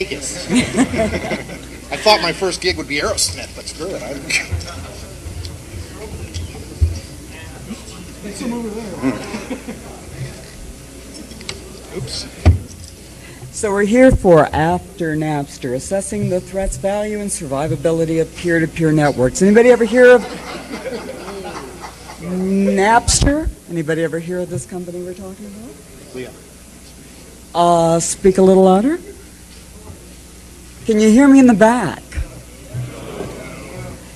Yes. I thought my first gig would be Aerosmith, but screw it. Some over there. Oops. So we're here for After Napster, assessing the threats, value, and survivability of peer-to-peer networks. Anybody ever hear of Napster? Anybody ever hear of this company we're talking about? Yeah. Speak a little louder. Can you hear me in the back?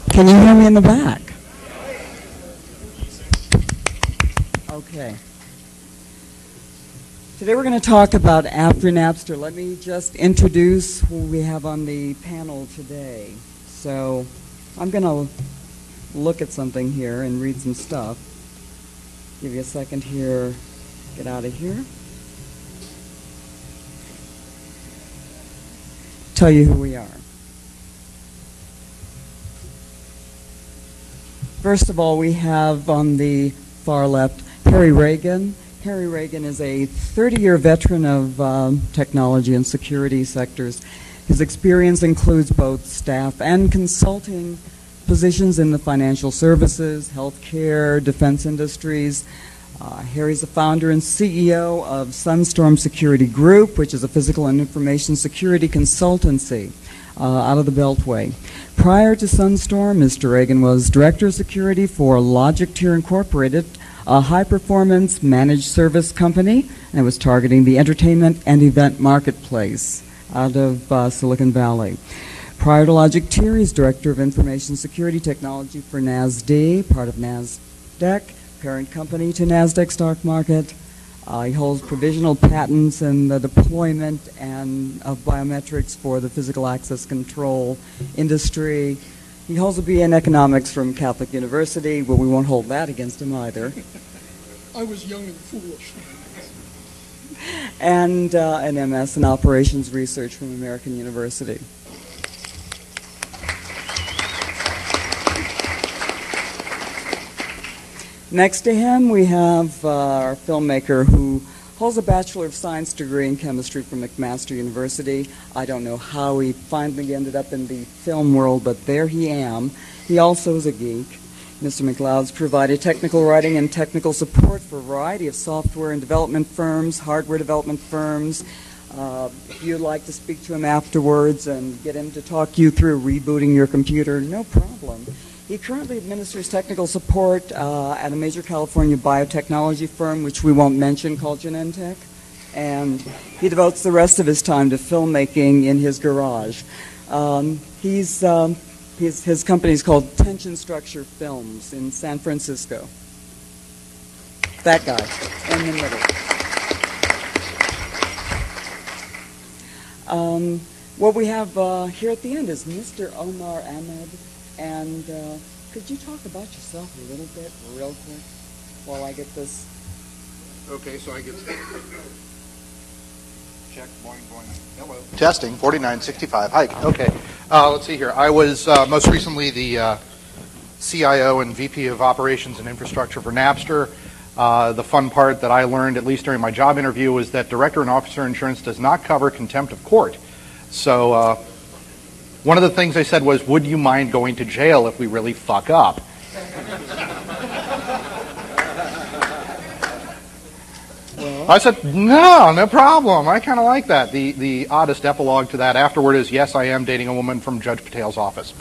Can you hear me in the back? Okay. Today we're going to talk about After Napster. Let me just introduce who we have on the panel today. So I'm going to look at something here and read some stuff. Give you a second here. Get out of here. Tell you who we are. First of all, we have on the far left Harry Regan. Harry Regan is a 30-year veteran of technology and security sectors. His experience includes both staff and consulting positions in the financial services, healthcare, defense industries. Harry's the founder and CEO of Sunstorm Security Group, which is a physical and information security consultancy out of the Beltway. Prior to Sunstorm, Mr. Regan was Director of Security for Logictier Incorporated, a high-performance managed service company, and it was targeting the entertainment and event marketplace out of Silicon Valley. Prior to Logictier, he's Director of Information Security Technology for NASD, part of NASDAQ, parent company to NASDAQ stock market. He holds provisional patents in the deployment and of biometrics for the physical access control industry. He holds a BA in economics from Catholic University, but we won't hold that against him either. I was young and foolish. And an MS in operations research from American University. Next to him, we have our filmmaker who holds a Bachelor of Science degree in chemistry from McMaster University. I don't know how he finally ended up in the film world, but there he am. He also is a geek. Mr. Mcleod's provided technical writing and technical support for a variety of software and development firms, hardware development firms. If you'd like to speak to him afterwards and get him to talk you through rebooting your computer, no problem. He currently administers technical support at a major California biotechnology firm, which we won't mention, called Genentech. And he devotes the rest of his time to filmmaking in his garage. His company is called Tension Structure Films in San Francisco. That guy in the middle. What we have here at the end is Mr. Omar Ahmed. And could you talk about yourself a little bit, real quick, while I get this? Okay, so I get check, boing, boing. Hello. Testing, 4965. Hi. Okay. Let's see here. I was most recently the CIO and VP of Operations and Infrastructure for Napster. The fun part that I learned, at least during my job interview, was that director and officer insurance does not cover contempt of court. So one of the things they said was, would you mind going to jail if we really fuck up? Well, I said, no problem. I kind of like that. The oddest epilogue to that afterward is, yes, I am dating a woman from Judge Patel's office.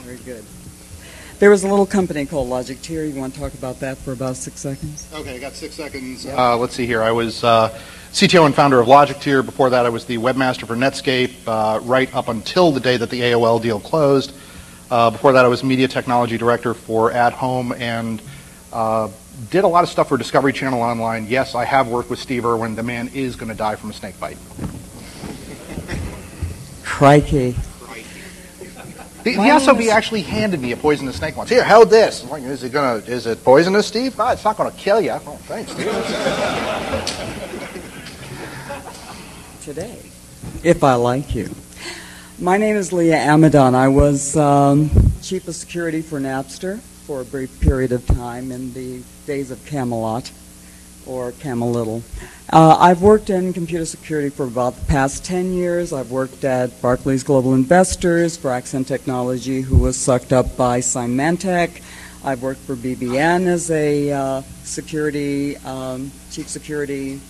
Very good. There was a little company called Logictier. You want to talk about that for about 6 seconds? Okay, I got 6 seconds. Yep. Let's see here. I was CTO and founder of Logictier. Before that, I was the webmaster for Netscape, right up until the day that the AOL deal closed. Before that, I was media technology director for At Home and did a lot of stuff for Discovery Channel Online. Yes, I have worked with Steve Irwin. The man is going to die from a snake bite. Crikey. The SOB actually handed me a poisonous snake once. Here, hold this. I'm like, is it poisonous, Steve? Oh, it's not going to kill you. Oh, thanks, Steve. Today, if I like you. My name is Leah Amidon. I was chief of security for Napster for a brief period of time in the days of Camelot, or Camel Little. I've worked in computer security for about the past 10 years. I've worked at Barclays Global Investors for Accent Technology, who was sucked up by Symantec. I've worked for BBN as a security, chief security.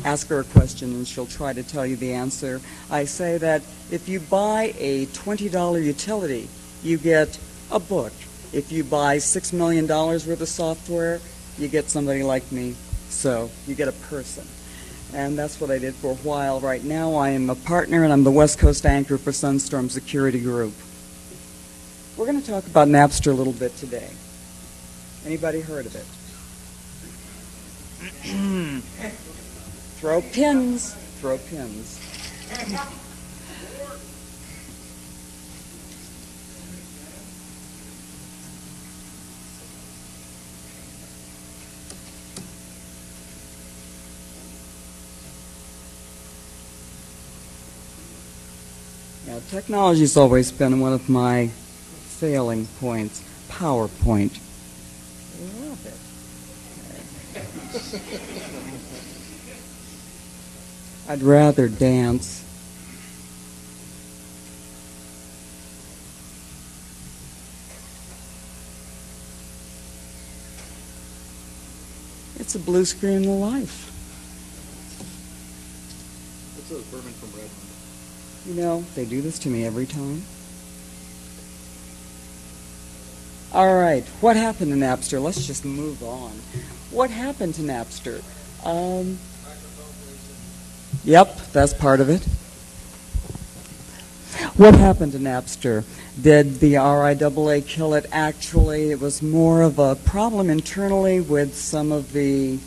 Ask her a question and she'll try to tell you the answer. I say that if you buy a $20 utility, you get a book. If you buy $6 million worth of software, you get somebody like me. So you get a person. And that's what I did for a while. Right now I am a partner and I'm the West Coast anchor for Sunstorm Security Group. We're going to talk about Napster a little bit today. Anybody heard of it? Throw pins. Throw pins. Yeah, technology's always been one of my failing points. PowerPoint. Love it. I'd rather dance. It's a blue screen of life. What's those bourbon from Regan? You know, they do this to me every time. All right, what happened to Napster? Let's just move on. What happened to Napster? Yep, that's part of it. What happened to Napster? Did the RIAA kill it? Actually, it was more of a problem internally with some of the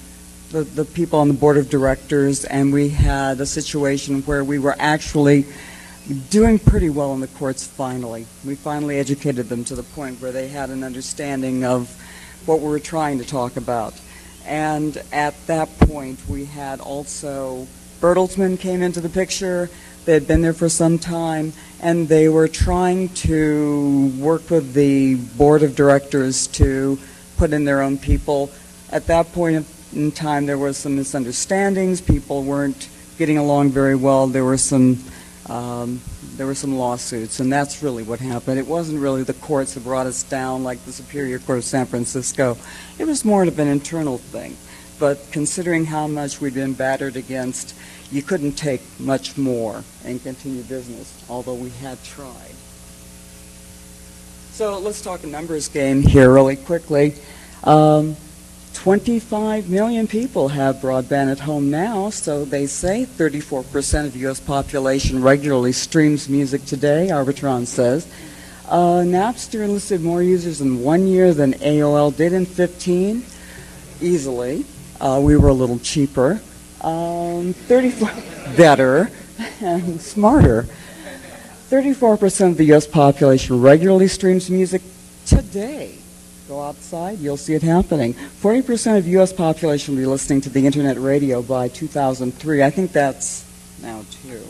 people on the board of directors, and we had a situation where we were actually doing pretty well in the courts finally. We finally educated them to the point where they had an understanding of what we were trying to talk about. And at that point, we had also Bertelsmann came into the picture. They had been there for some time, and they were trying to work with the board of directors to put in their own people. At that point in time, there were some misunderstandings. People weren't getting along very well. There were some lawsuits, and that's really what happened. It wasn't really the courts that brought us down like the Superior Court of San Francisco. It was more of an internal thing. But considering how much we'd been battered against, you couldn't take much more and continue business, although we had tried. So let's talk a numbers game here really quickly. 25 million people have broadband at home now, so they say 34% of the U.S. population regularly streams music today, Arbitron says. Napster enlisted more users in 1 year than AOL did in 15, easily. We were a little cheaper, 34 better, and smarter. 34% of the U.S. population regularly streams music today. Go outside, you'll see it happening. 40% of the U.S. population will be listening to the internet radio by 2003. I think that's now too.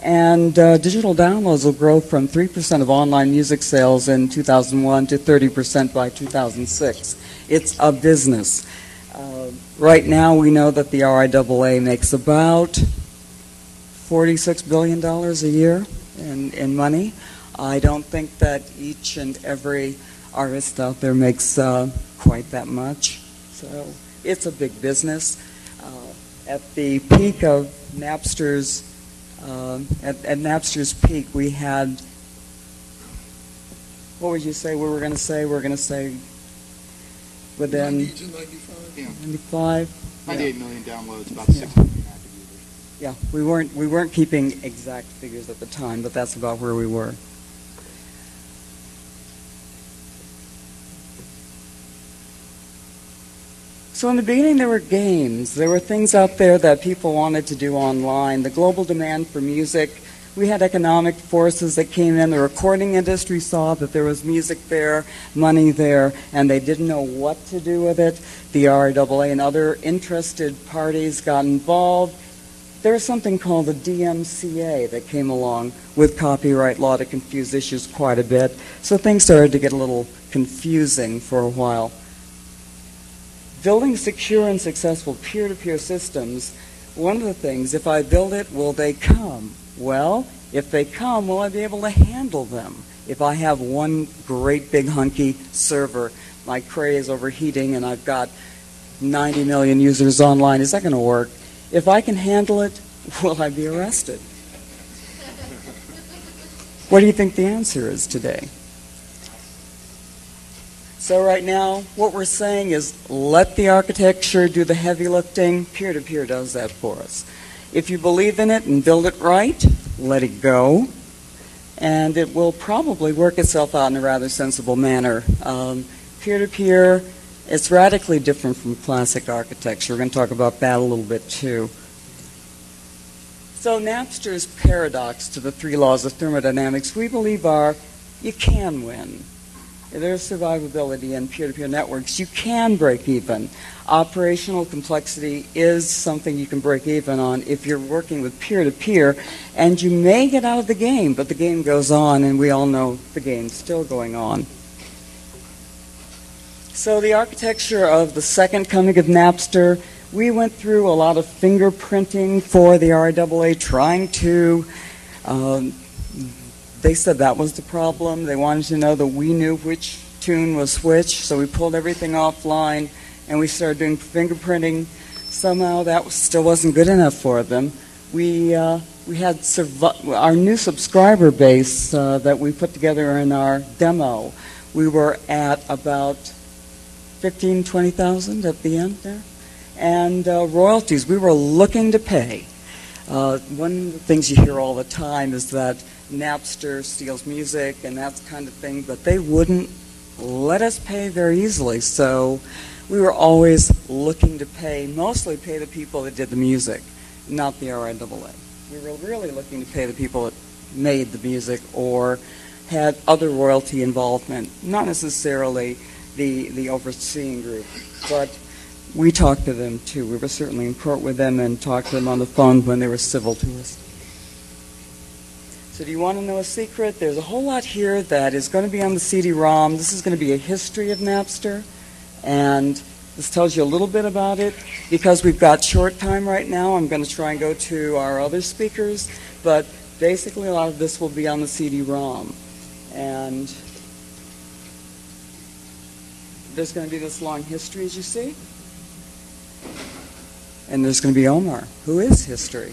And digital downloads will grow from 3% of online music sales in 2001 to 30% by 2006. It's a business. Right now, we know that the RIAA makes about $46 billion a year in money. I don't think that each and every artist out there makes quite that much. So it's a big business. At the peak of Napster's, at Napster's peak, we had, what would you say we were going to say? We're going to say within 90 to 95. Yeah. 95? 98 million downloads, about 6 million active users. Yeah, we weren't keeping exact figures at the time, but that's about where we were. So in the beginning, there were games. There were things out there that people wanted to do online. The global demand for music. We had economic forces that came in. The recording industry saw that there was music there, money there, and they didn't know what to do with it. The RIAA and other interested parties got involved. There was something called the DMCA that came along with copyright law to confuse issues quite a bit. So things started to get a little confusing for a while. Building secure and successful peer-to-peer systems, one of the things, if I build it, will they come? Well, if they come, will I be able to handle them? If I have one great big hunky server, my Cray is overheating and I've got 90 million users online, is that going to work? If I can handle it, will I be arrested? What do you think the answer is today? So right now, what we're saying is let the architecture do the heavy lifting. Peer-to-peer does that for us. If you believe in it and build it right, let it go, and it will probably work itself out in a rather sensible manner. Peer-to-peer, it's radically different from classic architecture. We're going to talk about that a little bit too. So Napster's paradox to the three laws of thermodynamics, we believe are, you can win. There's survivability in peer-to-peer networks. You can break even. Operational complexity is something you can break even on if you're working with peer-to-peer, and you may get out of the game, but the game goes on, and we all know the game's still going on. So the architecture of the second coming of Napster, we went through a lot of fingerprinting for the RIAA, trying to they said that was the problem. They wanted to know that we knew which tune was which, so we pulled everything offline and we started doing fingerprinting. Somehow that still wasn't good enough for them. We had our new subscriber base that we put together in our demo. We were at about 15,000, 20,000 at the end there. And royalties, we were looking to pay. One of the things you hear all the time is that Napster steals music and that kind of thing, but they wouldn't let us pay very easily. So we were always looking to pay, mostly pay the people that did the music, not the RIAA. We were really looking to pay the people that made the music or had other royalty involvement, not necessarily the overseeing group, but we talked to them too. We were certainly in court with them and talked to them on the phone when they were civil to us. So do you want to know a secret? There's a whole lot here that is going to be on the CD-ROM. This is going to be a history of Napster, and this tells you a little bit about it. Because we've got short time right now, I'm going to try and go to our other speakers, but basically a lot of this will be on the CD-ROM. And there's going to be this long history, as you see. And there's going to be Omar, who is history.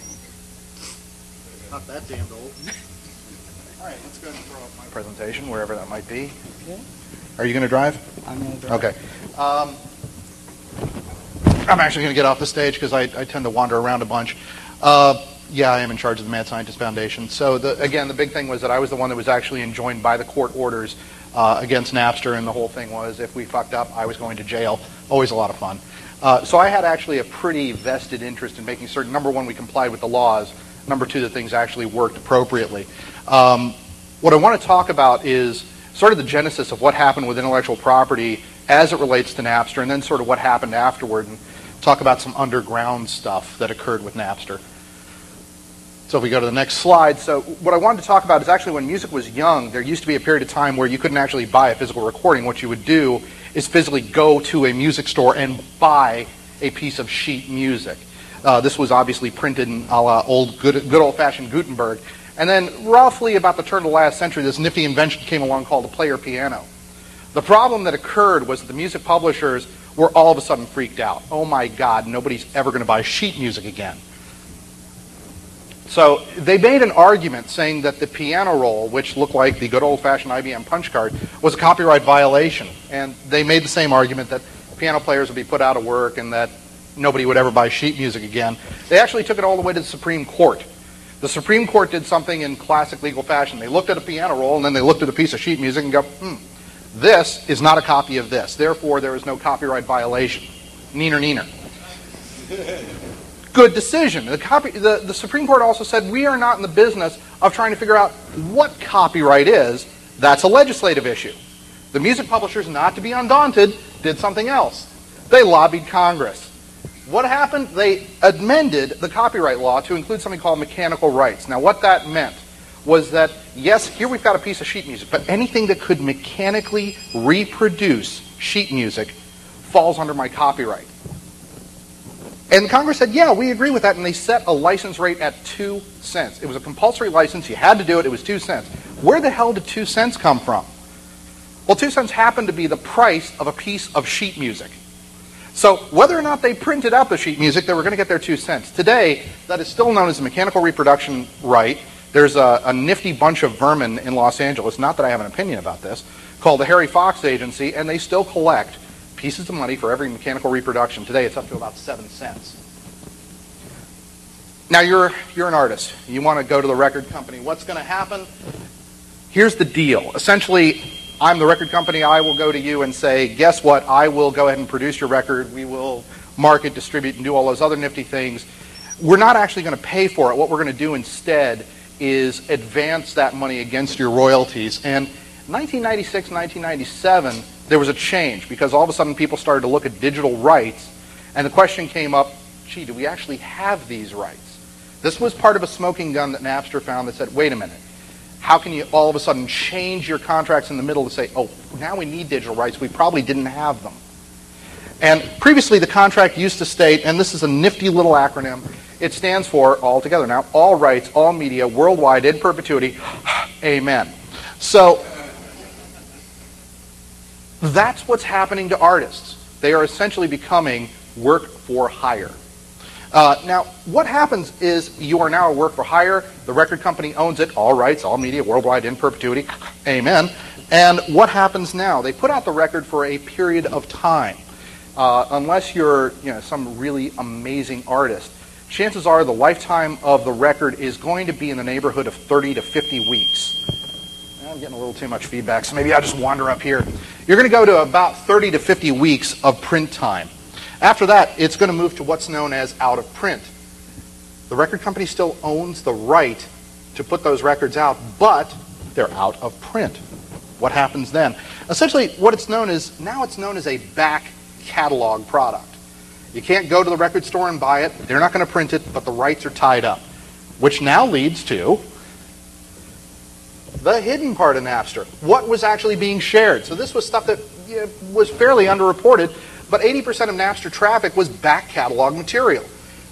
Not that damned old. All right, let's go ahead and throw up my presentation, wherever that might be. Okay. Are you going to drive? I'm going to drive. Okay. I'm actually going to get off the stage because I tend to wander around a bunch. Yeah, I am in charge of the Mad Scientist Foundation. So, again, the big thing was that I was the one that was actually enjoined by the court orders against Napster, and the whole thing was if we fucked up, I was going to jail. Always a lot of fun. So I had actually a pretty vested interest in making certain, number one, we complied with the laws, number two, that things actually worked appropriately. What I want to talk about is sort of the genesis of what happened with intellectual property as it relates to Napster, and then sort of what happened afterward, and talk about some underground stuff that occurred with Napster. So if we go to the next slide, so what I wanted to talk about is actually when music was young, there used to be a period of time where you couldn't actually buy a physical recording. What you would do is physically go to a music store and buy a piece of sheet music. This was obviously printed in a la good old-fashioned Gutenberg. And then roughly about the turn of the last century, this nifty invention came along called a player piano. The problem that occurred was that the music publishers were all of a sudden freaked out. Oh my God, nobody's ever going to buy sheet music again. So they made an argument saying that the piano roll, which looked like the good old-fashioned IBM punch card, was a copyright violation. And they made the same argument that piano players would be put out of work and that nobody would ever buy sheet music again. They actually took it all the way to the Supreme Court. The Supreme Court did something in classic legal fashion. They looked at a piano roll and then they looked at a piece of sheet music and go, this is not a copy of this. Therefore, there is no copyright violation. Neener, neener. Good decision. The Supreme Court also said we are not in the business of trying to figure out what copyright is. That's a legislative issue. The music publishers, not to be undaunted, did something else. They lobbied Congress. What happened? They amended the copyright law to include something called mechanical rights. Now, what that meant was that, yes, here we've got a piece of sheet music, but anything that could mechanically reproduce sheet music falls under my copyright. And Congress said, yeah, we agree with that, and they set a license rate at 2 cents. It was a compulsory license. You had to do it. It was 2 cents. Where the hell did 2 cents come from? Well, 2 cents happened to be the price of a piece of sheet music. So whether or not they printed out the sheet music, they were going to get their 2 cents. Today, that is still known as the mechanical reproduction right. There's a nifty bunch of vermin in Los Angeles, not that I have an opinion about this, called the Harry Fox Agency, and they still collect pieces of money for every mechanical reproduction. Today, it's up to about 7 cents. Now, you're an artist. You want to go to the record company. What's going to happen? Here's the deal. Essentially, I'm the record company. I will go to you and say, guess what? I will go ahead and produce your record. We will market, distribute, and do all those other nifty things. We're not actually going to pay for it. What we're going to do instead is advance that money against your royalties. And 1996, 1997, there was a change because all of a sudden people started to look at digital rights, and the question came up, gee, do we actually have these rights? This was part of a smoking gun that Napster found that said, wait a minute, how can you all of a sudden change your contracts in the middle to say, oh, now we need digital rights, we probably didn't have them. And previously the contract used to state, and this is a nifty little acronym, it stands for, all together now, all rights, all media, worldwide, in perpetuity, amen. So that's what's happening to artists. They are essentially becoming work for hire. Now, what happens is you are now a work for hire. The record company owns it, all rights, all media, worldwide, in perpetuity, amen. And what happens now? They put out the record for a period of time. Unless you're some really amazing artist, chances are the lifetime of the record is going to be in the neighborhood of 30 to 50 weeks. I'm getting a little too much feedback, so maybe I'll just wander up here. You're going to go to about 30 to 50 weeks of print time. After that, it's going to move to what's known as out of print. The record company still owns the right to put those records out, but they're out of print. What happens then? Essentially, what it's known as, now it's known as a back catalog product. You can't go to the record store and buy it. They're not going to print it, but the rights are tied up, which now leads to the hidden part of Napster. What was actually being shared? So this was stuff that was fairly underreported, but 80% of Napster traffic was back catalog material.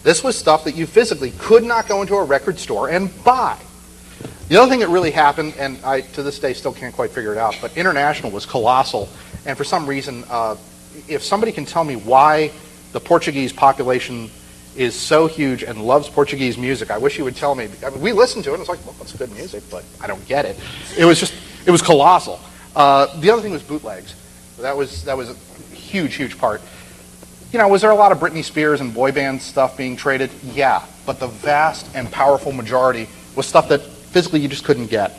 This was stuff that you physically could not go into a record store and buy. The other thing that really happened, and I to this day still can't quite figure it out, but international was colossal, and for some reason, if somebody can tell me why the Portuguese population is so huge and loves Portuguese music, I wish you would tell me. I mean, we listened to it, and it's like, well, that's good music, but I don't get it. It was colossal. The other thing was bootlegs. That was a huge part. Was there a lot of Britney Spears and boy band stuff being traded? Yeah, but the vast and powerful majority was stuff that physically you just couldn't get.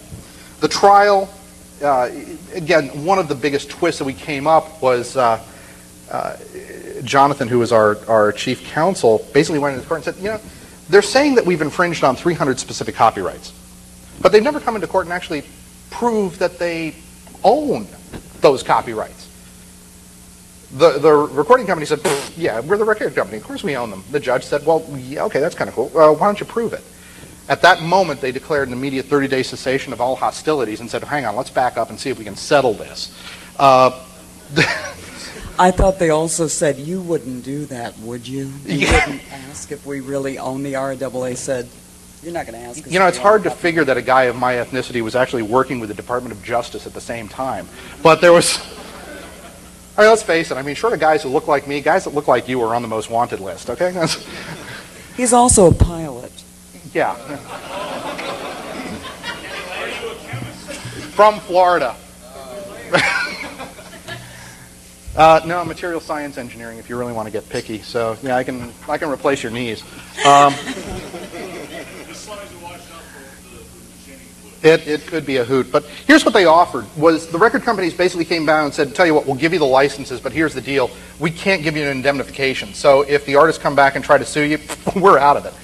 The trial, again, one of the biggest twists that we came up was Jonathan, who was our chief counsel, basically went into court and said, they're saying that we've infringed on 300 specific copyrights, but they've never come into court and actually proved that they own those copyrights. The recording company said, yeah, we're the record company. Of course we own them. The judge said, well, yeah, okay, that's kind of cool. Why don't you prove it? At that moment, they declared an immediate 30-day cessation of all hostilities and said, hang on, let's back up and see if we can settle this. I thought they also said you wouldn't do that, would you? You wouldn't ask if we really own the RAAA said, you're not going to ask us. It's hard to figure that a guy of my ethnicity was actually working with the Department of Justice at the same time. But there was... I mean, let's face it. I mean, short of guys who look like me, guys that look like you are on the most wanted list, okay? He's also a pilot. Yeah. From Florida. No, material science engineering if you really want to get picky. So, yeah, I can replace your knees. It could be a hoot. But here's what they offered, was the record companies basically came down and said, tell you what, we'll give you the licenses, but here's the deal. We can't give you an indemnification. So if the artists come back and try to sue you, we're out of it.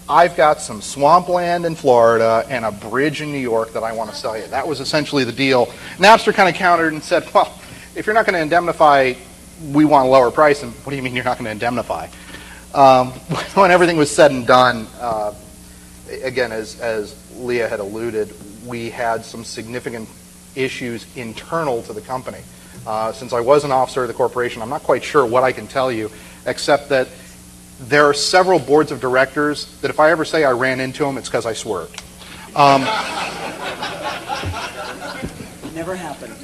I've got some swampland in Florida and a bridge in New York that I want to sell you. That was essentially the deal. Napster kind of countered and said, well, if you're not going to indemnify, we want a lower price. And what do you mean you're not going to indemnify? When everything was said and done, again, as Leah had alluded, we had some significant issues internal to the company. Since I was an officer of the corporation, I'm not quite sure what I can tell you, except that there are several boards of directors that if I ever say I ran into them, it's because I swerved. Never happened.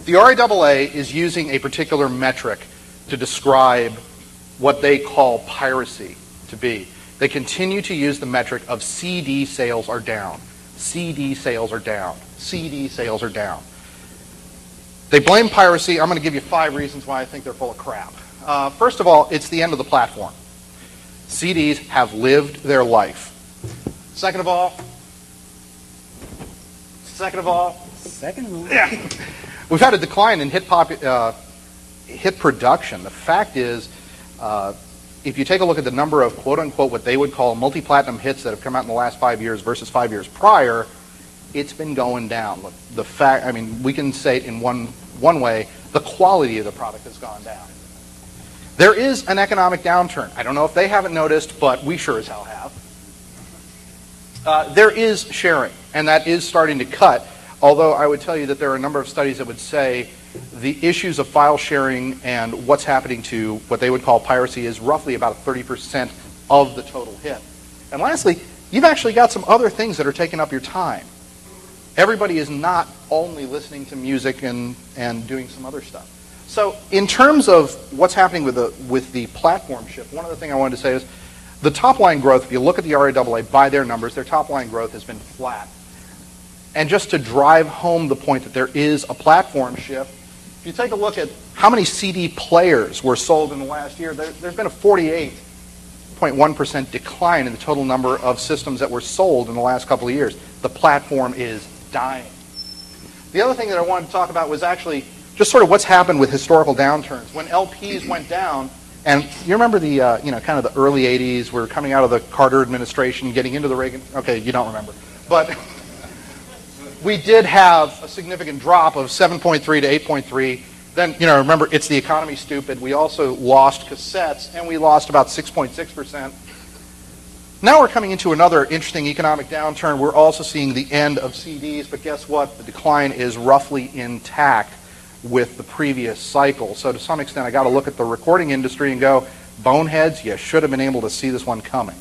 The RIAA is using a particular metric to describe what they call piracy to be. They continue to use the metric of CD sales are down. CD sales are down. CD sales are down. They blame piracy. I'm going to give you 5 reasons why I think they're full of crap. First of all, it's the end of the platform. CDs have lived their life. Second of all, yeah, we've had a decline in hit production. The fact is, if you take a look at the number of quote-unquote what they would call multi-platinum hits that have come out in the last 5 years versus 5 years prior, it's been going down. Look, the fact, I mean, we can say it in one way, the quality of the product has gone down. There is an economic downturn. I don't know if they haven't noticed, but we sure as hell have. There is sharing, and that is starting to cut, although I would tell you that there are a number of studies that would say the issues of file sharing and what's happening to what they would call piracy is roughly about 30% of the total hit. And lastly, you've actually got some other things that are taking up your time. Everybody is not only listening to music and doing some other stuff. So in terms of what's happening with the platform shift, one other thing I wanted to say is the top line growth, if you look at the RIAA by their numbers, their top line growth has been flat. And just to drive home the point that there is a platform shift, if you take a look at how many CD players were sold in the last year, there's been a 48.1% decline in the total number of systems that were sold in the last couple of years. The platform is dying. The other thing that I wanted to talk about was actually just sort of what's happened with historical downturns. When LPs went down, and you remember the kind of the early 80s, we're coming out of the Carter administration, getting into the Reagan, okay, you don't remember. But we did have a significant drop of 7.3 to 8.3. Then, remember, it's the economy, stupid. We also lost cassettes, and we lost about 6.6%. Now we're coming into another interesting economic downturn. We're also seeing the end of CDs, but guess what? The decline is roughly intact with the previous cycle. So to some extent, I got to look at the recording industry and go, boneheads, you should have been able to see this one coming.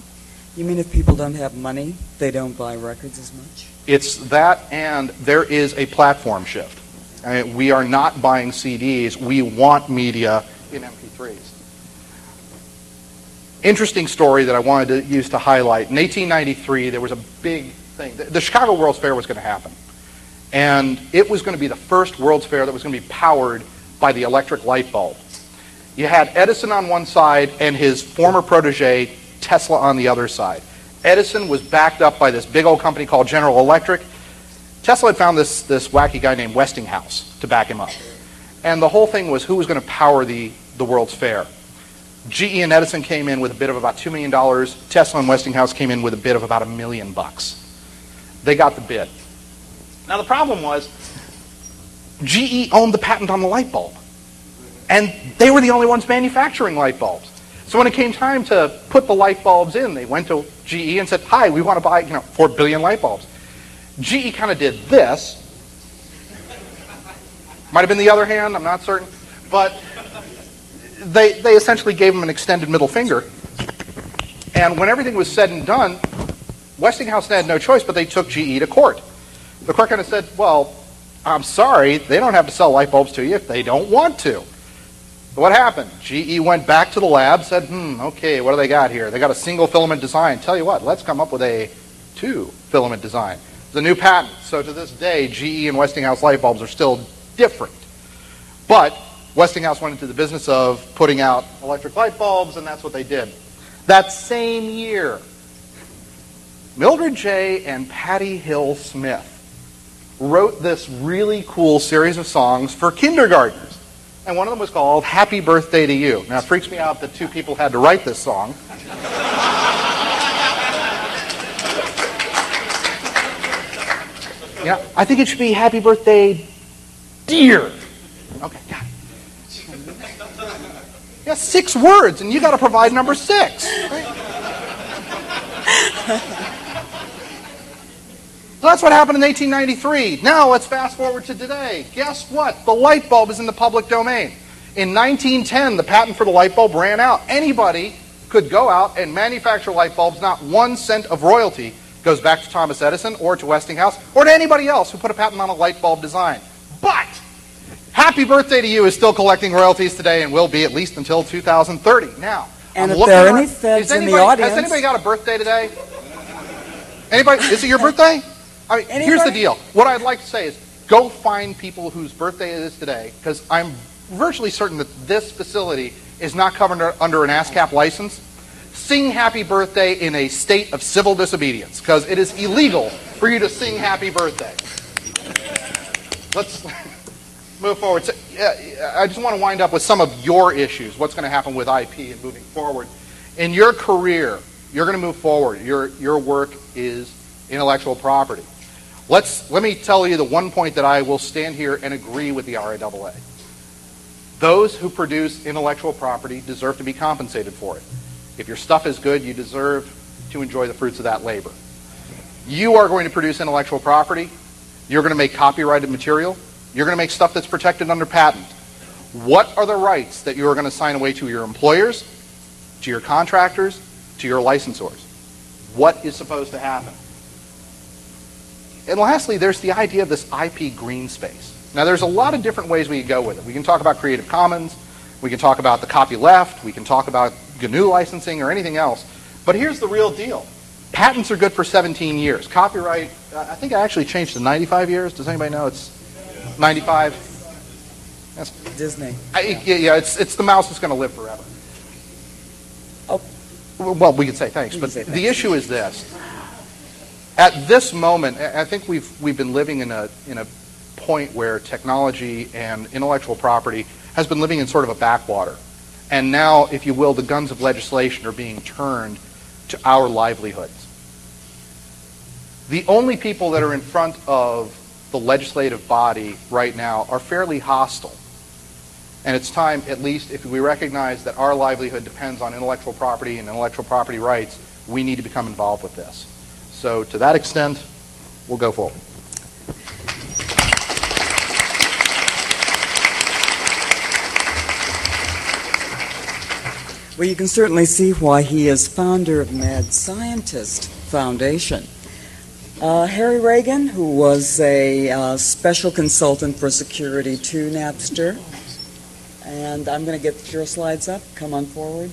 You mean if people don't have money, they don't buy records as much? It's that, and there is a platform shift. I mean, we are not buying CDs. We want media in MP3s. Interesting story that I wanted to use to highlight. In 1893, there was a big thing. The Chicago World's Fair was going to happen. And it was going to be the first World's Fair that was going to be powered by the electric light bulb. You had Edison on one side and his former protege, Tesla, on the other side. Edison was backed up by this big old company called General Electric. Tesla had found this wacky guy named Westinghouse to back him up. And the whole thing was who was going to power the World's Fair. GE and Edison came in with a bid of about $2 million. Tesla and Westinghouse came in with a bid of about $1 million. They got the bid. Now the problem was, GE owned the patent on the light bulb. And they were the only ones manufacturing light bulbs. So when it came time to put the light bulbs in, they went to GE and said, hi, we want to buy 4 billion light bulbs. GE kind of did this. Might have been the other hand, I'm not certain. But they essentially gave them an extended middle finger. And when everything was said and done, Westinghouse had no choice, but they took GE to court. The court kind of said, well, I'm sorry, they don't have to sell light bulbs to you if they don't want to. So what happened? GE went back to the lab, said, okay, what do they got here? They got a single filament design. Tell you what, let's come up with a 2 filament design. It's a new patent. So to this day, GE and Westinghouse light bulbs are still different. But Westinghouse went into the business of putting out electric light bulbs, and that's what they did. That same year, Mildred J. and Patty Hill Smith wrote this really cool series of songs for kindergartners. And one of them was called Happy Birthday to You. Now, it freaks me out that 2 people had to write this song. Yeah, I think it should be Happy Birthday, Dear. Okay, got it. Yeah, 6 words, and you got to provide number 6. Right? So that's what happened in 1893. Now let's fast forward to today. Guess what? The light bulb is in the public domain. In 1910, the patent for the light bulb ran out. Anybody could go out and manufacture light bulbs. Not 1 cent of royalty goes back to Thomas Edison or to Westinghouse or to anybody else who put a patent on a light bulb design. But Happy Birthday to You is still collecting royalties today and will be at least until 2030. Now, and if there are any feds in the audience... Has anybody got a birthday today? Anybody? Is it your birthday? I mean, here's the deal. What I'd like to say is go find people whose birthday it is today, because I'm virtually certain that this facility is not covered under an ASCAP license. Sing happy birthday in a state of civil disobedience, because it is illegal for you to sing happy birthday. Let's move forward. So, I just want to wind up with some of your issues, what's going to happen with IP and moving forward. In your career, you're going to move forward. Your work is intellectual property. Let me tell you the one point that I will stand here and agree with the RIAA. Those who produce intellectual property deserve to be compensated for it. If your stuff is good, you deserve to enjoy the fruits of that labor. You are going to produce intellectual property. You're going to make copyrighted material. You're going to make stuff that's protected under patent. What are the rights that you are going to sign away to your employers, to your contractors, to your licensors? What is supposed to happen? And lastly, there's the idea of this IP green space. Now, there's a lot of different ways we can go with it. We can talk about Creative Commons. We can talk about the copyleft. We can talk about GNU licensing or anything else. But here's the real deal. Patents are good for 17 years. Copyright, I think I actually changed to 95 years. Does anybody know? It's 95. That's, Disney. Yeah, it's the mouse that's going to live forever. Oh. Well, we can say thanks. But the issue is this. At this moment, I think we've been living in a point where technology and intellectual property has been living in sort of a backwater. And now, if you will, the guns of legislation are being turned to our livelihoods. The only people that are in front of the legislative body right now are fairly hostile. And it's time, at least, if we recognize that our livelihood depends on intellectual property and intellectual property rights, we need to become involved with this. So to that extent, we'll go forward. Well, you can certainly see why he is founder of Mad Scientist Foundation. Harry Regan, who was a special consultant for security to Napster. And I'm going to get your slides up. Come on forward.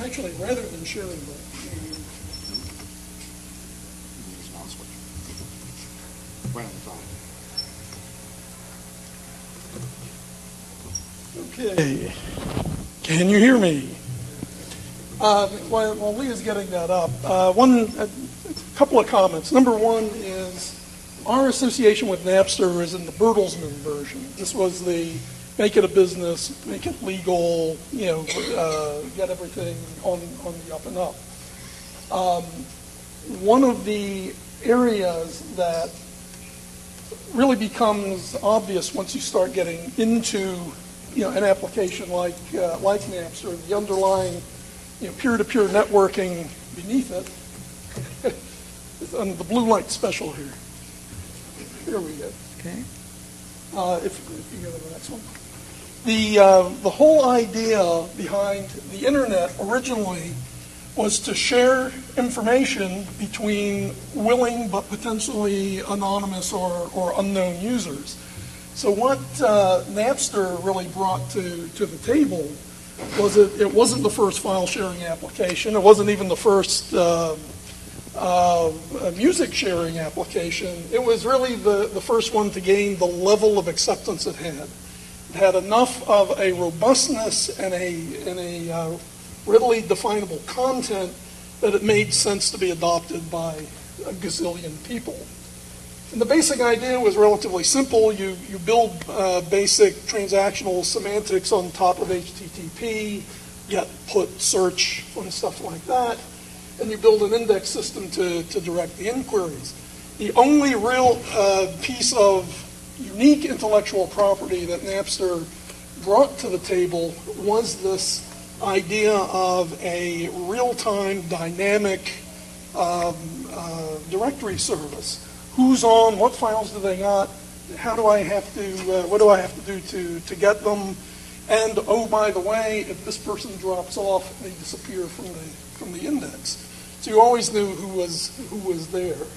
Actually, rather than sharing the Okay. Can you hear me? While Leah's getting that up, a couple of comments. Number one is our association with Napster is in the Bertelsmann version. This was the make it a business, make it legal, get everything on the up and up. One of the areas that really becomes obvious once you start getting into an application like Napster, the underlying peer-to-peer networking beneath it is the blue light special here. Here we go. Okay. If you go to the next one. The whole idea behind the internet originally was to share information between willing but potentially anonymous or unknown users. So what Napster really brought to the table was it wasn't the first file sharing application. It wasn't even the first music sharing application. It was really the first one to gain the level of acceptance it had. It had enough of a robustness and a readily definable content that it made sense to be adopted by a gazillion people. And the basic idea was relatively simple. You build basic transactional semantics on top of HTTP, get, put, search, and stuff like that, and you build an index system to direct the inquiries. The only real piece of unique intellectual property that Napster brought to the table was this idea of a real-time dynamic directory service. Who's on? What files do they got? How do I have to? What do I have to do to get them? And oh, by the way, if this person drops off, they disappear from the index. So you always knew who was there.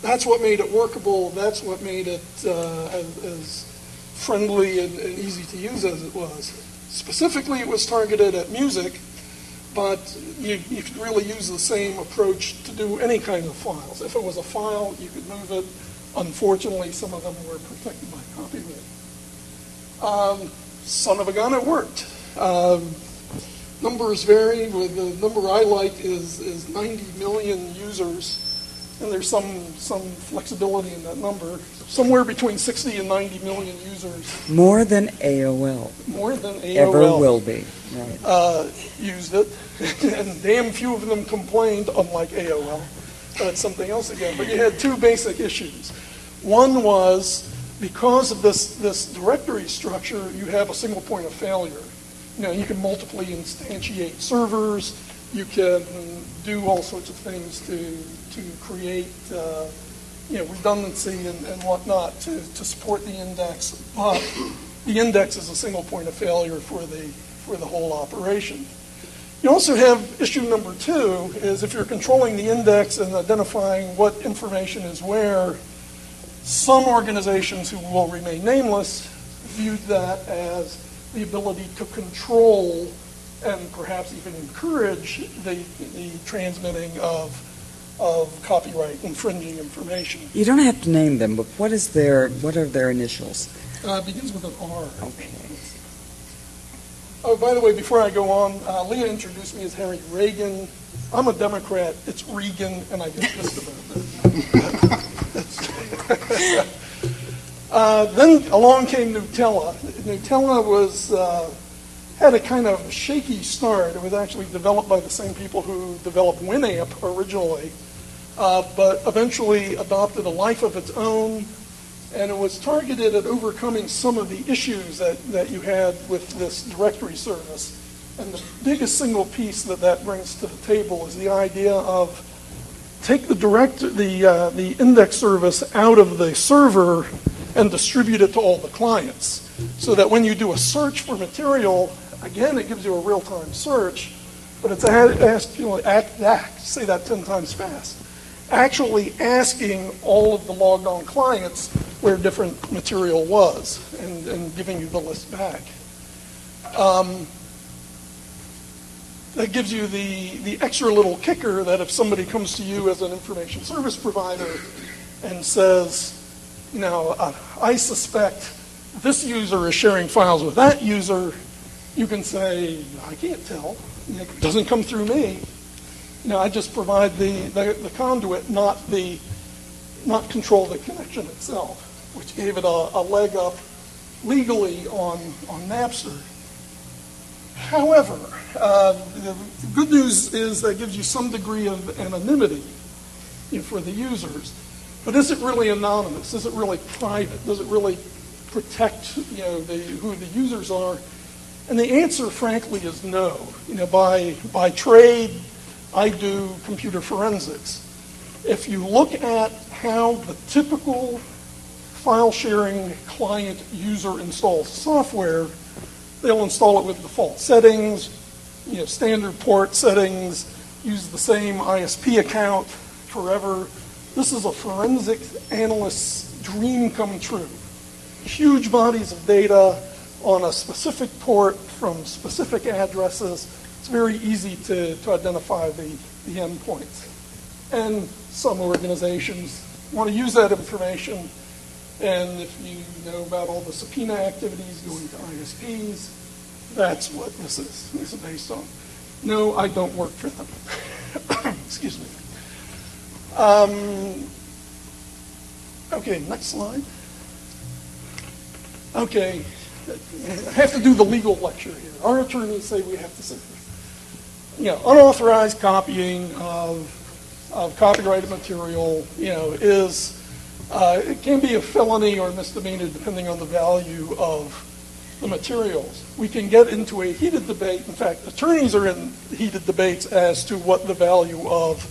That's what made it workable. That's what made it as friendly and easy to use as it was. Specifically, it was targeted at music, but you could really use the same approach to do any kind of files. If it was a file, you could move it. Unfortunately, some of them were protected by copyright. Son of a gun, it worked. Numbers vary. The number I like is 90 million users, and there's some flexibility in that number. Somewhere between 60 and 90 million users. More than AOL. More than AOL. Ever will be. Right. Used it, and damn few of them complained, unlike AOL. That's something else again. But you had two basic issues. One was, because of this directory structure, you have a single point of failure. You can multiply instantiate servers. You can do all sorts of things to create redundancy and whatnot to support the index. But the index is a single point of failure for the whole operation. You also have issue number two, is if you're controlling the index and identifying what information is where, some organizations who will remain nameless viewed that as the ability to control and perhaps even encourage the transmitting of copyright infringing information. You don't have to name them, but what are their initials? It begins with an R. Okay. Oh, by the way, before I go on, Leah introduced me as Harry Regan. I'm a Democrat. It's Regan, and I get pissed about that. Then along came Nutella. Nutella had a kind of shaky start. It was actually developed by the same people who developed Winamp originally, but eventually adopted a life of its own, and it was targeted at overcoming some of the issues that you had with this directory service. And the biggest single piece that brings to the table is the idea of take the index service out of the server and distribute it to all the clients, so that when you do a search for material, again, it gives you a real-time search, but it's say that 10 times fast, actually asking all of the logged-on clients where different material was and giving you the list back. That gives you the extra little kicker that if somebody comes to you as an information service provider and says, I suspect this user is sharing files with that user, you can say, I can't tell. It doesn't come through me. I just provide the conduit, not control the connection itself, which gave it a leg up legally on Napster. However, the good news is that gives you some degree of anonymity for the users. But is it really anonymous? Is it really private? Does it really protect who the users are? And the answer, frankly, is no. By trade, I do computer forensics. If you look at how the typical file sharing client user installs software, they'll install it with default settings, standard port settings, use the same ISP account forever. This is a forensic analyst's dream come true. Huge bodies of data on a specific port from specific addresses. It's very easy to identify the endpoints. And some organizations want to use that information, and if you know about all the subpoena activities going to ISPs, that's what this is based on. No, I don't work for them. Excuse me. Okay, next slide. Okay, I have to do the legal lecture here. Our attorneys say we have to say this. Unauthorized copying of copyrighted material, is it can be a felony or misdemeanor depending on the value of the materials. We can get into a heated debate. In fact, attorneys are in heated debates as to what the value of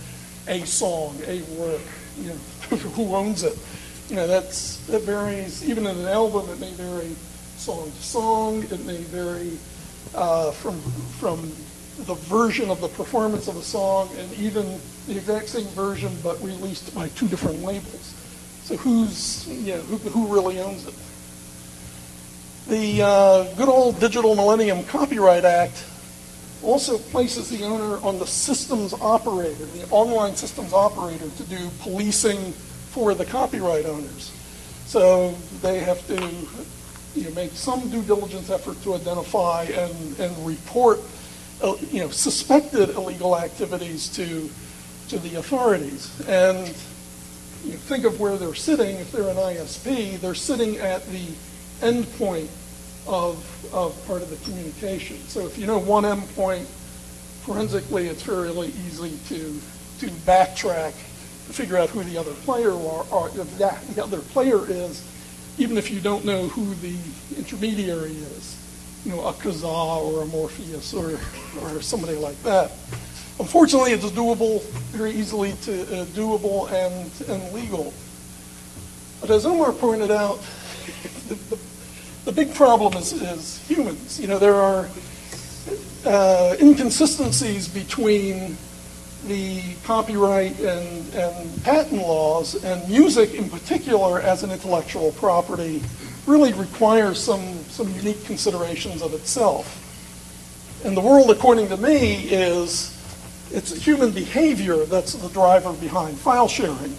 a song, a work, who owns it. That varies. Even in an album, it may vary song to song. It may vary from the version of the performance of a song, and even the exact same version but released by two different labels. So who really owns it? The good old Digital Millennium Copyright Act also places the owner on the systems operator, the online systems operator, to do policing for the copyright owners. So they have to make some due diligence effort to identify and report suspected illegal activities to the authorities. And think of where they're sitting. If they're an ISP, they're sitting at the end point of part of the communication. So if you know one endpoint, forensically it's fairly easy to backtrack to figure out who the other player the other player is, even if you don't know who the intermediary is. A Kazaa or a Morpheus or somebody like that. Unfortunately, it's doable, very easily doable and legal. But as Omar pointed out, the big problem is humans. There are inconsistencies between the copyright and patent laws, and music in particular as an intellectual property really requires some unique considerations of itself. And the world, according to me, it's human behavior that's the driver behind file sharing.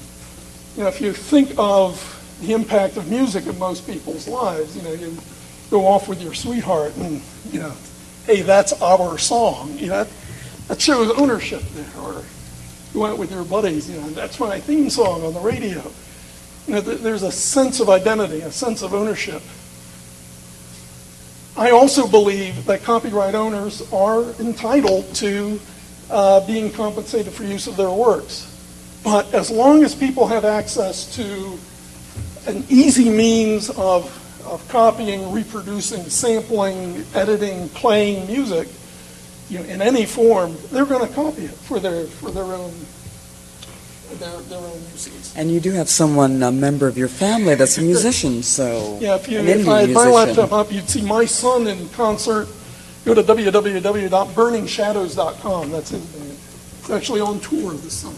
If you think of the impact of music in most people's lives, you go off with your sweetheart and, hey, that's our song. That shows ownership there. Or go out with your buddies, that's my theme song on the radio. There's a sense of identity, a sense of ownership. I also believe that copyright owners are entitled to being compensated for use of their works. But as long as people have access to an easy means of copying, reproducing, sampling, editing, playing music, in any form, they're going to copy it for their own uses. And you do have someone, a member of your family, that's a musician, so yeah. If I had my laptop up, you'd see my son in concert. Go to www.burningshadows.com. That's his band. It's actually on tour this summer.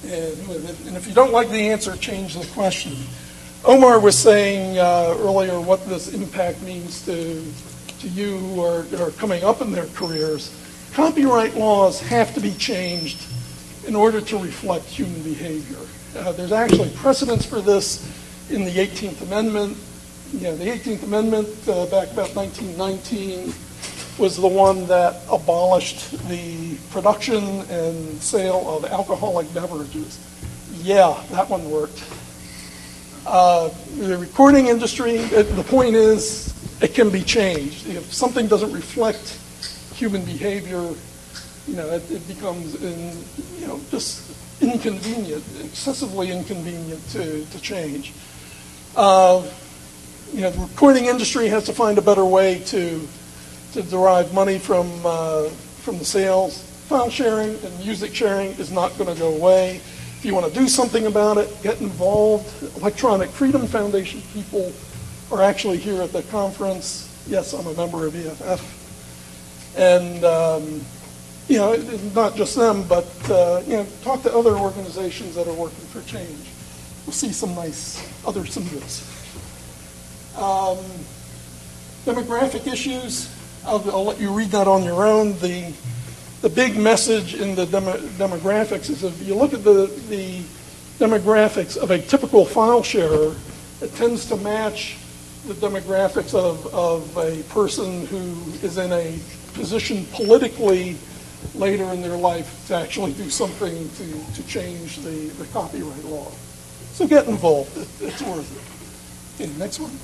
And if you don't like the answer, change the question. Omar was saying earlier what this impact means to you who are coming up in their careers. Copyright laws have to be changed in order to reflect human behavior. There's actually precedence for this in the 18th Amendment. The 18th Amendment, back about 1919, was the one that abolished the production and sale of alcoholic beverages. Yeah, that one worked. The recording industry, the point is, it can be changed. If something doesn't reflect human behavior, it becomes just inconvenient, excessively inconvenient to change. The recording industry has to find a better way to derive money from the sales. File sharing and music sharing is not going to go away. If you want to do something about it, get involved. Electronic Freedom Foundation people are actually here at the conference. Yes, I'm a member of EFF. And, not just them, but, talk to other organizations that are working for change. We'll see some nice other symbols. Demographic issues, I'll let you read that on your own. The big message in the demographics is if you look at the demographics of a typical file sharer, it tends to match the demographics of a person who is in a position politically later in their life to actually do something to change the copyright law. So get involved. It's worth it. Okay, next one.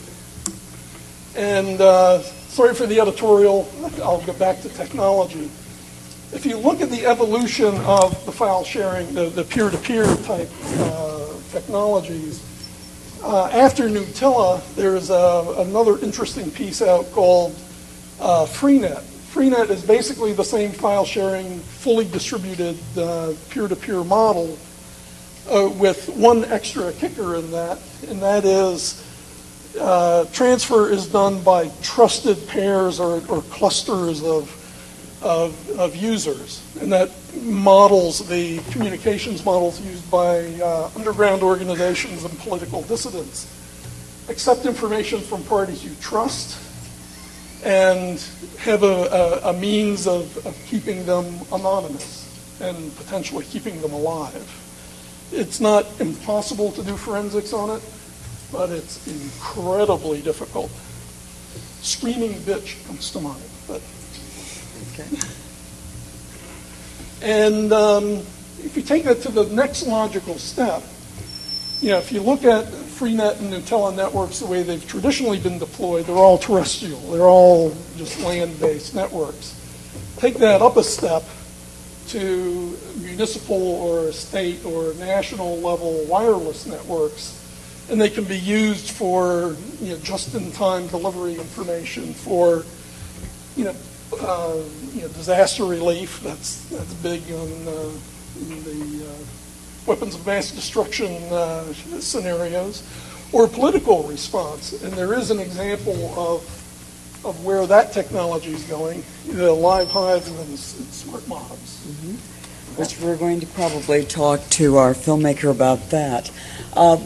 And sorry for the editorial. I'll get back to technology. If you look at the evolution of the file sharing, the peer-to-peer type technologies, after Nutella, there's another interesting piece out called Freenet. Freenet is basically the same file sharing, fully distributed peer-to-peer model with one extra kicker in that, and that is transfer is done by trusted pairs or clusters of users, and that models the communications models used by underground organizations and political dissidents. Accept information from parties you trust and have a means of keeping them anonymous and potentially keeping them alive. It's not impossible to do forensics on it, but it's incredibly difficult. Screaming bitch comes to mind. But. Okay. And if you take that to the next logical step, if you look at Freenet and Nutella networks the way they've traditionally been deployed, they're all terrestrial. They're all just land-based networks. Take that up a step to municipal or state or national level wireless networks, and they can be used for just-in-time delivery information for disaster relief. That's big on the weapons of mass destruction scenarios, or political response. And there is an example of where that technology is going, the live hives and smart mobs. Mm-hmm. Which we're going to probably talk to our filmmaker about that.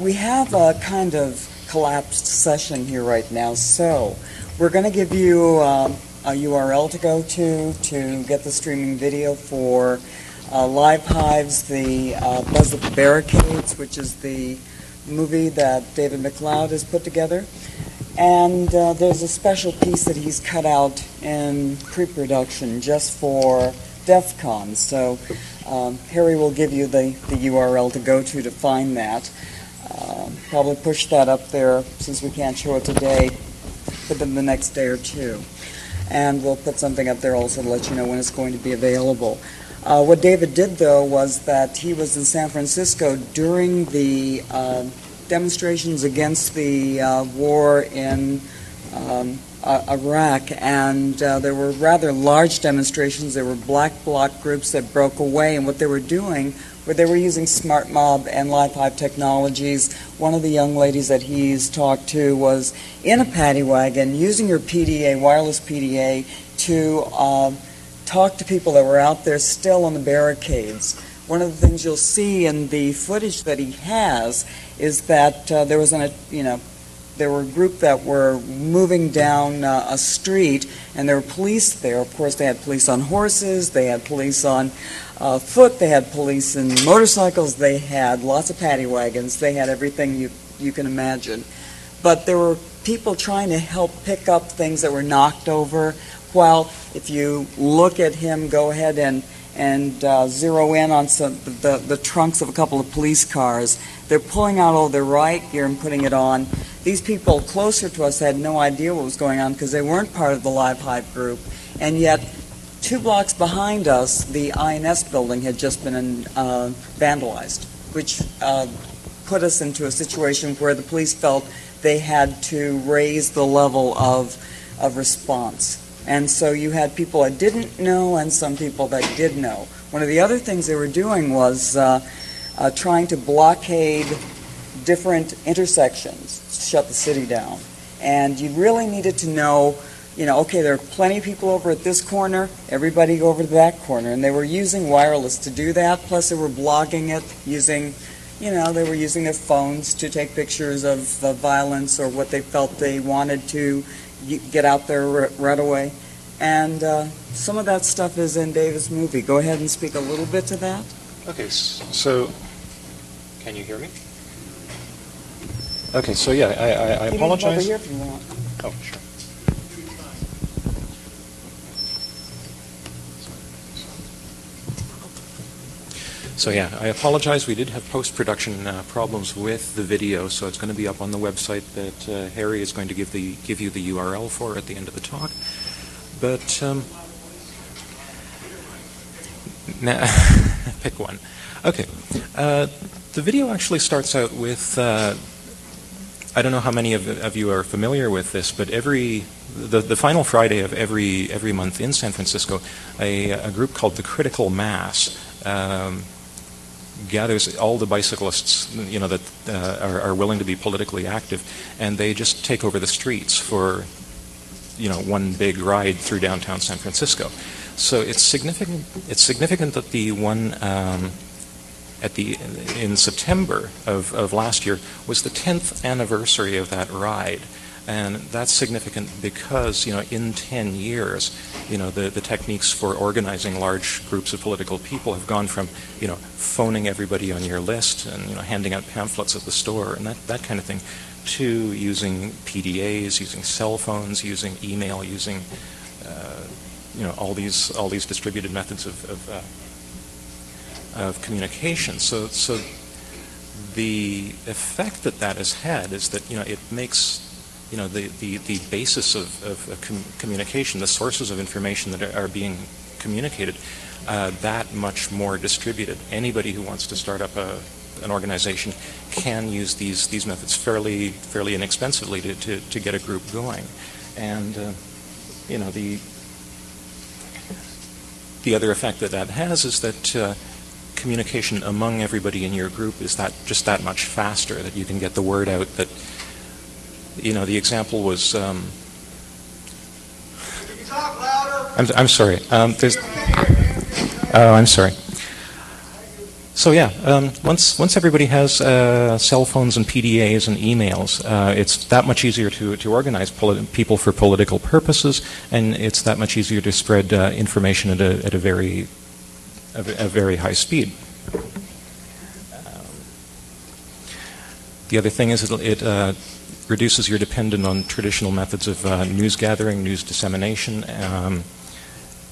We have a kind of collapsed session here right now, so we're going to give you a URL to go to get the streaming video for Live Hives, the Buzz at the Barricades, which is the movie that David Mcleod has put together. And there's a special piece that he's cut out in pre-production just for DEF CON. So Harry will give you the URL to go to find that. Probably push that up there since we can't show it today, within the next day or two. And we'll put something up there also to let you know when it's going to be available. What David did, though, was that he was in San Francisco during the demonstrations against the war in Iraq, and there were rather large demonstrations. There were black bloc groups that broke away, and what they were doing where they were using Smart Mob and Live Hive technologies. One of the young ladies that he's talked to was in a paddy wagon using her PDA, wireless PDA, to talk to people that were out there still on the barricades. One of the things you'll see in the footage that he has is that there were a group that were moving down a street, and there were police there. Of course, they had police on horses, they had police on foot, they had police in motorcycles, they had lots of paddy wagons, they had everything you can imagine. But there were people trying to help pick up things that were knocked over, while if you look at him, go ahead and zero in on the trunks of a couple of police cars. They're pulling out all their riot gear and putting it on. These people closer to us had no idea what was going on because they weren't part of the Live Hive group. And yet, 2 blocks behind us, the INS building had just been vandalized, which put us into a situation where the police felt they had to raise the level of response. And so you had people that didn't know and some people that did know. One of the other things they were doing was trying to blockade different intersections to shut the city down. And you really needed to know, okay, there are plenty of people over at this corner, everybody go over to that corner. And they were using wireless to do that, plus they were blogging it using, they were using their phones to take pictures of violence or what they felt they wanted to get out there right away. And some of that stuff is in David's movie. Go ahead and speak a little bit to that. Okay, so can you hear me? Okay, so yeah, I apologize. You can come over here if you want. Oh, sure. So yeah, I apologize. We did have post-production problems with the video, so it's going to be up on the website that Harry is going to give you the URL for at the end of the talk. But now, pick one. Okay, the video actually starts out with a I don't know how many of you are familiar with this, but the final Friday of every month in San Francisco, a group called the Critical Mass gathers all the bicyclists, that are willing to be politically active, and they just take over the streets for, one big ride through downtown San Francisco. So it's significant. It's significant that the one in September of last year was the 10th anniversary of that ride. And that's significant because, in 10 years, the techniques for organizing large groups of political people have gone from, phoning everybody on your list and, handing out pamphlets at the store and that kind of thing, to using PDAs, using cell phones, using email, using, all these distributed methods of communication. So the effect that has had is that, it makes the basis of communication, the sources of information that are being communicated, that much more distributed. Anybody who wants to start up an organization can use these methods fairly inexpensively to get a group going. And the other effect that has is that communication among everybody in your group is just that much faster, that you can get the word out that, the example was, Can you talk louder? I'm sorry. I'm sorry. So yeah, once everybody has cell phones and PDAs and emails, it's that much easier to organize people for political purposes, and it's that much easier to spread information at a very high speed. The other thing is it reduces your dependence on traditional methods of news gathering, news dissemination,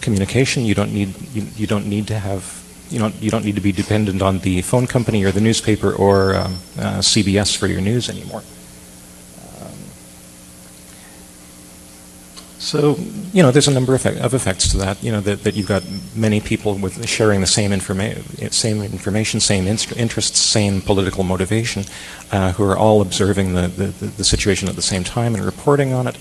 communication. You don't need to be dependent on the phone company or the newspaper or CBS for your news anymore. So, there's a number of effects to that. That you've got many people sharing the same information, same interests, same political motivation, who are all observing the situation at the same time and reporting on it.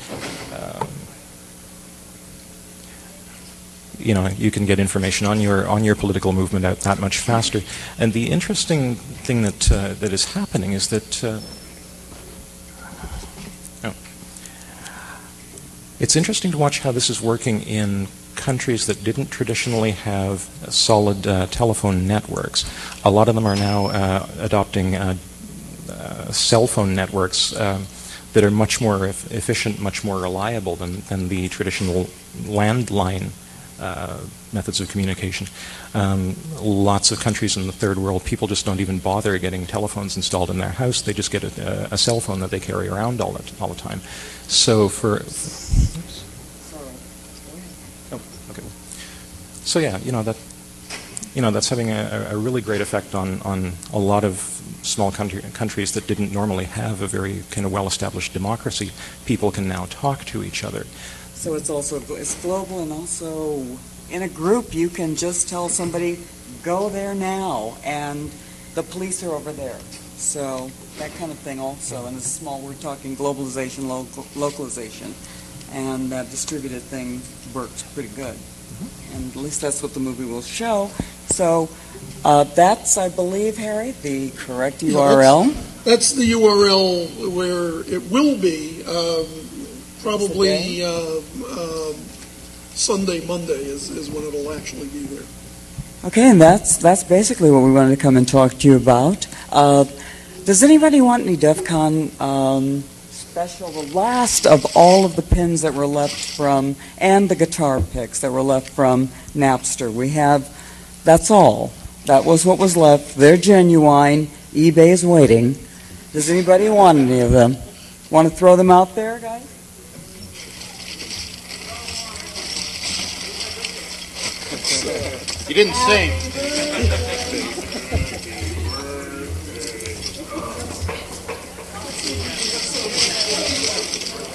You can get information on your political movement out that much faster. And the interesting thing that is happening is that. It's interesting to watch how this is working in countries that didn't traditionally have solid telephone networks. A lot of them are now adopting cell phone networks that are much more efficient, much more reliable than the traditional landline methods of communication. Lots of countries in the third world, people just don't even bother getting telephones installed in their house. They just get a cell phone that they carry around all the time. So So yeah, that's having a really great effect on a lot of small countries that didn't normally have a very kind of well-established democracy. People can now talk to each other. So it's global, and also in a group you can just tell somebody, go there now, and the police are over there. So that kind of thing also. And it's small, we're talking globalization, localization, and that distributed thing works pretty good. And at least that's what the movie will show. So that's, I believe, Harry, the correct URL. That's the URL where it will be. Probably Sunday, Monday is when it'll actually be there. Okay, and that's basically what we wanted to come and talk to you about. Does anybody want any DEF CON special? The last of all of the pins that were left from, and the guitar picks that were left from Napster. We have, that's all. That was what was left. They're genuine. eBay is waiting. Does anybody want any of them? Want to throw them out there, guys? You didn't sing.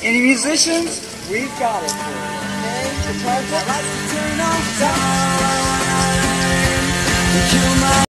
Any musicians? We've got it for you. Okay? Guitar picks?